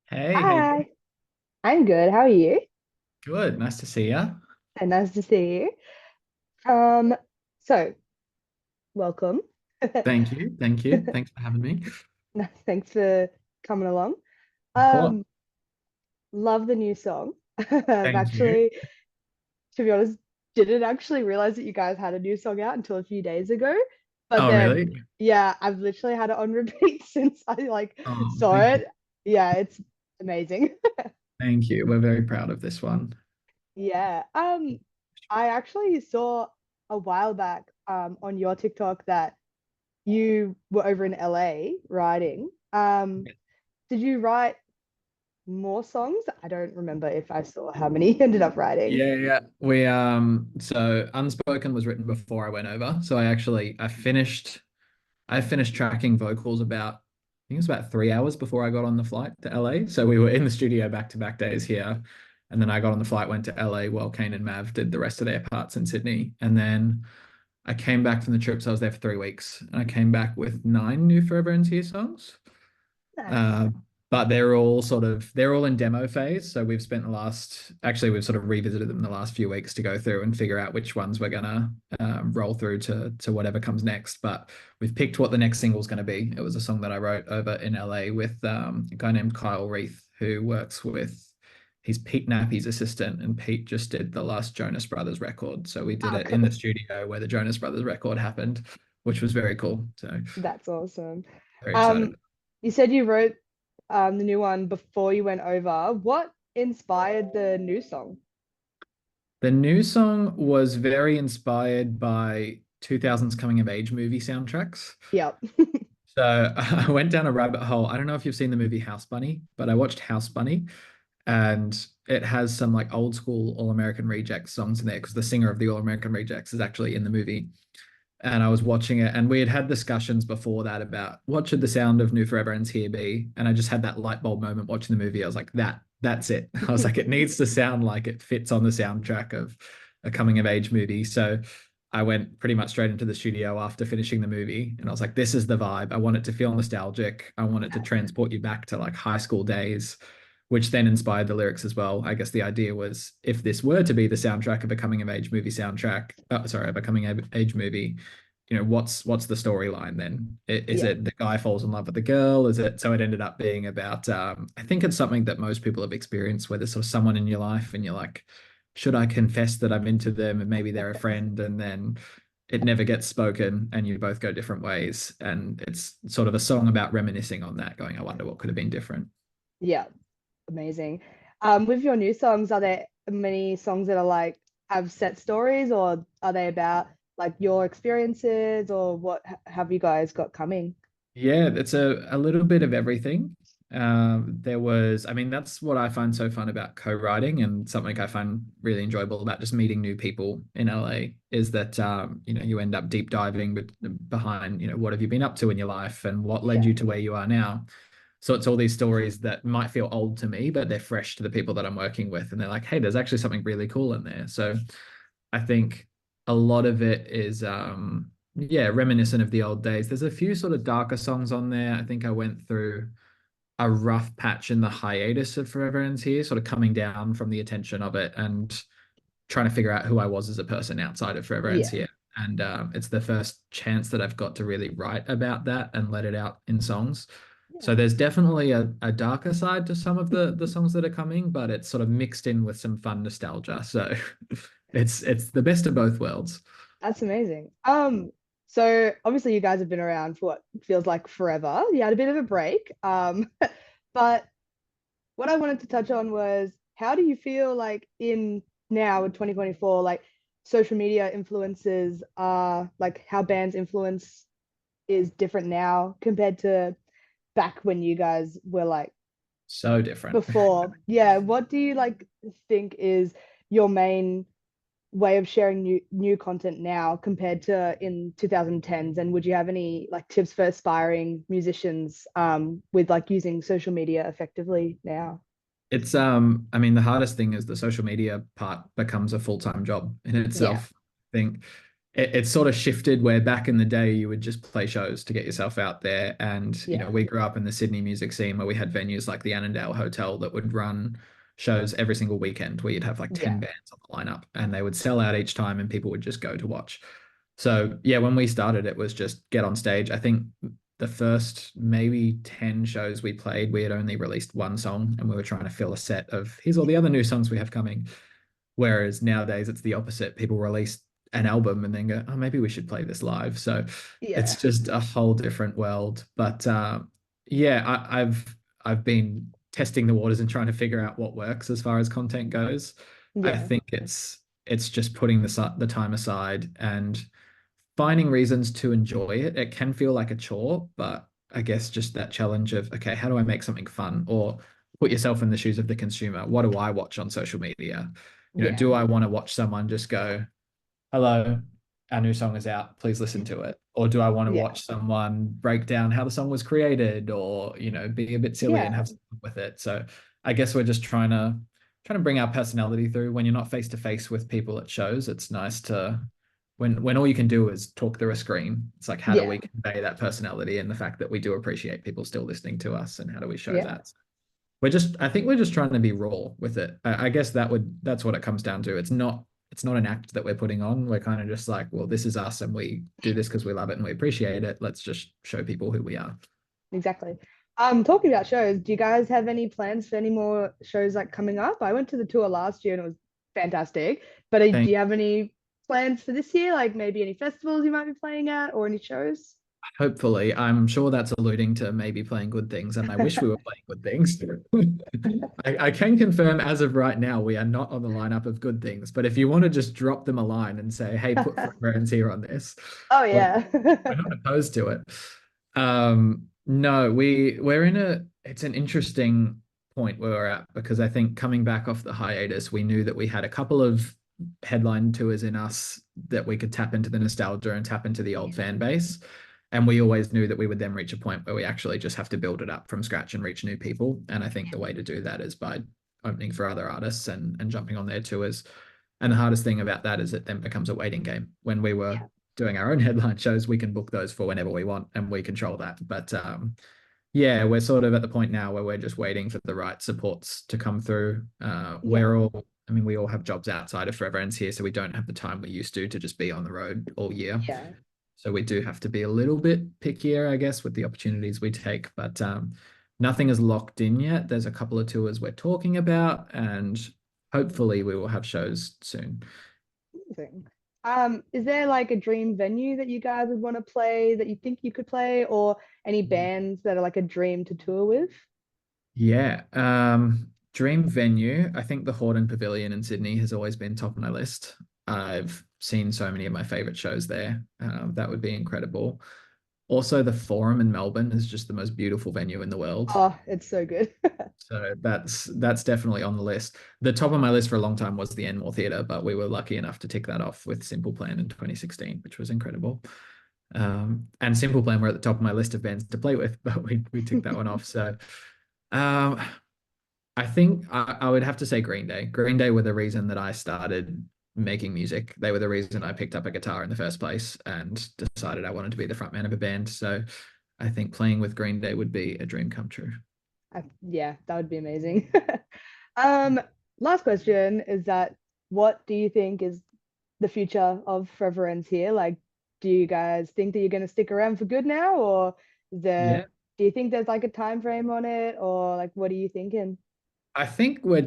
Hey, how you doing? Hi, I'm good. How are you? Good. Nice to see you. And nice to see you. Um, so welcome. Thank you. Thank you. Thanks for having me. Thanks for coming along. Of course. Um, love the new song. I've Thank you. actually, to be honest, didn't actually realize that you guys had a new song out until a few days ago. But Oh, then, really? yeah, I've literally had it on repeat since I Oh, saw thank you. it. Yeah, it's amazing. Thank you. We're very proud of this one. Yeah. I actually saw a while back on your TikTok that you were over in LA writing. Did you write more songs? I don't remember if I saw how many you ended up writing. Yeah. So Unspoken was written before I went over. So I finished tracking vocals about I think it was about 3 hours before I got on the flight to LA. So we were in the studio back-to-back days here. And then I got on the flight, went to LA while Kane and Mav did the rest of their parts in Sydney. And then I came back from the trip, so I was there for 3 weeks, and I came back with nine new Forever and Tears songs. Nice. Uh, but they're all in demo phase. So we've sort of revisited them the last few weeks to go through and figure out which ones we're gonna roll through to whatever comes next. But we've picked what the next single's gonna be. It was a song that I wrote over in LA with a guy named Kyle Reith who works with. He's Pete Nappy's assistant, and Pete just did the last Jonas Brothers record. So we did Oh, it in the cool. studio where the Jonas Brothers record happened, which was very cool. So That's awesome. very excited. Um, you said you wrote the new one before you went over. What inspired the new song? The new song was very inspired by 2000s coming of age movie soundtracks. Yep. So I went down a rabbit hole. I don't know if you've seen the movie House Bunny, but I watched House Bunny and it has some like old school All American Rejects songs in there because the singer of the All American Rejects is actually in the movie. And I was watching it, and we had had discussions before that about what should the sound of New Forever Ends Here be. And I just had that light bulb moment watching the movie. I was like, that's it. I was like, it needs to sound like it fits on the soundtrack of a coming of age movie. So I went pretty much straight into the studio after finishing the movie, and I was like, this is the vibe. I want it to feel nostalgic. I want it to transport you back to like high school days, which then inspired the lyrics as well. I guess the idea was if this were to be the soundtrack of a coming of age movie soundtrack, sorry, of a coming of age movie, what's the storyline then? Is Yeah. it the guy falls in love with the girl? Is it so it ended up being about I think it's something that most people have experienced where there's sort of someone in your life and you're like, should I confess that I'm into them and maybe they're a friend and then it never gets spoken and you both go different ways. And it's sort of a song about reminiscing on that, going, I wonder what could have been different. Yeah. Amazing. With your new songs, are there many songs that are like have set stories, or are they about like your experiences, or what have you guys got coming? Yeah, it's a little bit of everything. I mean, that's what I find so fun about co-writing and something I find really enjoyable about just meeting new people in LA is that, you end up deep diving behind, what have you been up to in your life and what led Yeah. you to where you are now. So it's all these stories that might feel old to me, but they're fresh to the people that I'm working with. And they're like, hey, there's actually something really cool in there. So I think a lot of it is yeah, reminiscent of the old days. There's a few sort of darker songs on there. I think I went through a rough patch in the hiatus of Forever Ends Here, sort of coming down from the attention of it and trying to figure out who I was as a person outside of Forever Ends Yeah. Here. And it's the first chance that I've got to really write about that and let it out in songs. Yeah. So there's definitely a darker side to some of the songs that are coming, but it's sort of mixed in with some fun nostalgia. So it's the best of both worlds. That's amazing. So obviously you guys have been around for what feels like forever. You had a bit of a break. But what I wanted to touch on was how do you feel like in now in 2024, like social media influences are like how bands influence is different now compared to back when you guys were like So different. before. Yeah, what do you like think is your main way of sharing new content now compared to in 2010s? And would you have any like tips for aspiring musicians with like using social media effectively now? I mean, the hardest thing is the social media part becomes a full-time job in Yeah. itself. I think it's sort of shifted where back in the day you would just play shows to get yourself out there. And, Yeah. we grew up in the Sydney music scene where we had venues like the Annandale Hotel that would run shows every single weekend where you'd have like 10 Yeah. bands on the lineup and they would sell out each time and people would just go to watch. So yeah, when we started, it was just get on stage. I think the first maybe 10 shows we played, we had only released one song and we were trying to fill a set of here's all the other new songs we have coming. Whereas nowadays it's the opposite. People release an album and then go, oh, maybe we should play this live. So it's Yeah. just a whole different world. But yeah, I've been testing the waters and trying to figure out what works as far as content goes. I Yeah. think it's just putting the time aside and finding reasons to enjoy it. It can feel like a chore, but I guess just that challenge of, okay, how do I make something fun? Or put yourself in the shoes of the consumer. What do I watch on social media? Yeah. Do I want to watch someone just go, hello, our new song is out, please listen to it? Or do I want to Yeah. watch someone break down how the song was created or, be a bit silly and Yeah. have some fun with it? So I guess we're just trying to bring our personality through. When you're not face to face with people at shows, it's nice to when all you can do is talk through a screen. It's like how do Yeah. we convey that personality and the fact that we do appreciate people still listening to us and how do we show Yeah. that? I think we're just trying to be raw with it. I guess that's what it comes down to. It's not an act that we're putting on. We're kind of just like, well, this is us and we do this because we love it and we appreciate it. Let's just show people who we are. Exactly. Talking about shows, do you guys have any plans for any more shows like coming up? I went to the tour last year and it was fantastic. But do Thank you have any plans for this year? Like maybe any festivals you might be playing at or any shows? Hopefully, I'm sure that's alluding to maybe playing good things, and I wish we were playing good things. I can confirm as of right now, we are not on the lineup of good things. But if you want to just drop them a line and say, hey, put friends here on this, Oh we're, yeah. we're not opposed to it. No, we're in it's an interesting point where we're at because I think coming back off the hiatus, we knew that we had a couple of headline tours in us that we could tap into the nostalgia and tap into the old fan base. And we always knew that we would then reach a point where we actually just have to build it up from scratch and reach new people. And I think the way to do that is by opening for other artists and jumping on their tours. And the hardest thing about that is it then becomes a waiting game. When we were Yeah. doing our own headline shows, we can book those for whenever we want and we control that. But yeah, we're sort of at the point now where we're just waiting for the right supports to come through. Yeah. I mean, we all have jobs outside of Forever Ends here, so we don't have the time we used to just be on the road all year. Yeah. So we do have to be a little bit pickier, I guess, with the opportunities we take. But nothing is locked in yet. There's a couple of tours we're talking about, and hopefully we will have shows soon. Amazing. Is there like a dream venue that you guys would want to play that you think you could play, or any bands that are like a dream to tour with? Yeah. Dream venue. I think the Hordern Pavilion in Sydney has always been top of my list. I've seen so many of my favorite shows there. That would be incredible. Also, the Forum in Melbourne is just the most beautiful venue in the world. Oh, it's so good. So that's definitely on the list. The top of my list for a long time was the Enmore Theatre, but we were lucky enough to tick that off with Simple Plan in 2016, which was incredible. And Simple Plan were at the top of my list of bands to play with, but we ticked that one off. So um, I think I would have to say Green Day. Green Day were the reason that I started making music. They were the reason I picked up a guitar in the first place and decided I wanted to be the frontman of a band. So I think playing with Green Day would be a dream come true. Yeah, that would be amazing. Um, Last question is that what do you think is the future of Forever Ends here? Like, do you guys think that you're going to stick around for good now, or is Yeah. do you think there's like a time frame on it, or like what are you thinking? I think we're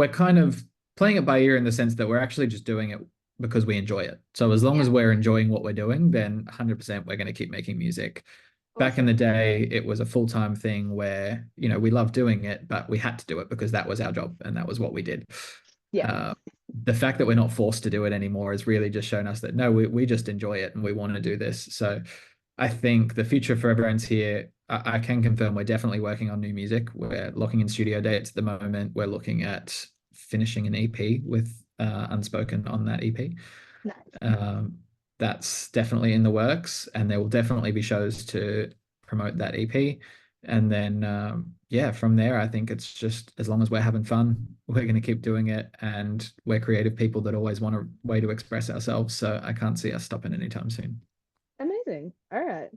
kind of playing it by ear in the sense that we're actually just doing it because we enjoy it. So as long Yeah, as we're enjoying what we're doing, then 100% we're going to keep making music. Back in the awesome. day, it was a full-time thing where, we loved doing it, but we had to do it because that was our job and that was what we did. Yeah, Uh, the fact that we're not forced to do it anymore has really just shown us that no, we just enjoy it and we want to do this. So I think the future for everyone's here. I can confirm we're definitely working on new music. We're locking in studio dates at the moment. We're looking at finishing an EP with Unspoken on that EP. nice. Um, that's definitely in the works, and there will definitely be shows to promote that EP. And then, yeah, from there, I think it's just as long as we're having fun, we're going to keep doing it. And we're creative people that always want a way to express ourselves. So I can't see us stopping anytime soon. Amazing. All right.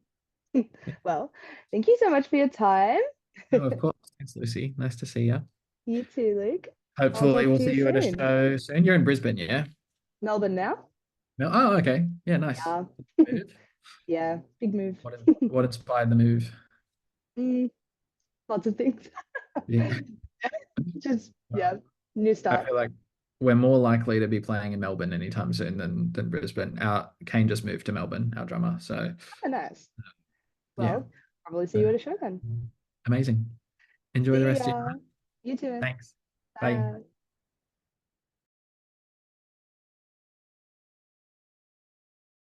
Yeah. Well, thank you so much for your time. No, of course. Thanks, Lucy. Nice to see you. You too, Luke. I'll Hopefully, talk we'll to see you you at a soon. show soon. You're in Brisbane, yeah? Melbourne now? No. Oh, okay. Yeah, nice. Yeah. Move. Yeah, big move. What inspired the move? Mm, lots of things. Yeah. Just, yeah, Well, new I start. feel like we're more likely to be playing in Melbourne anytime soon than Brisbane. Our Kane just moved to Melbourne, our drummer. So Oh, nice. yeah. Well, probably see So, you at a show then. amazing. Enjoy the See rest of your ya. night. You too. Thanks. Bye. Bye.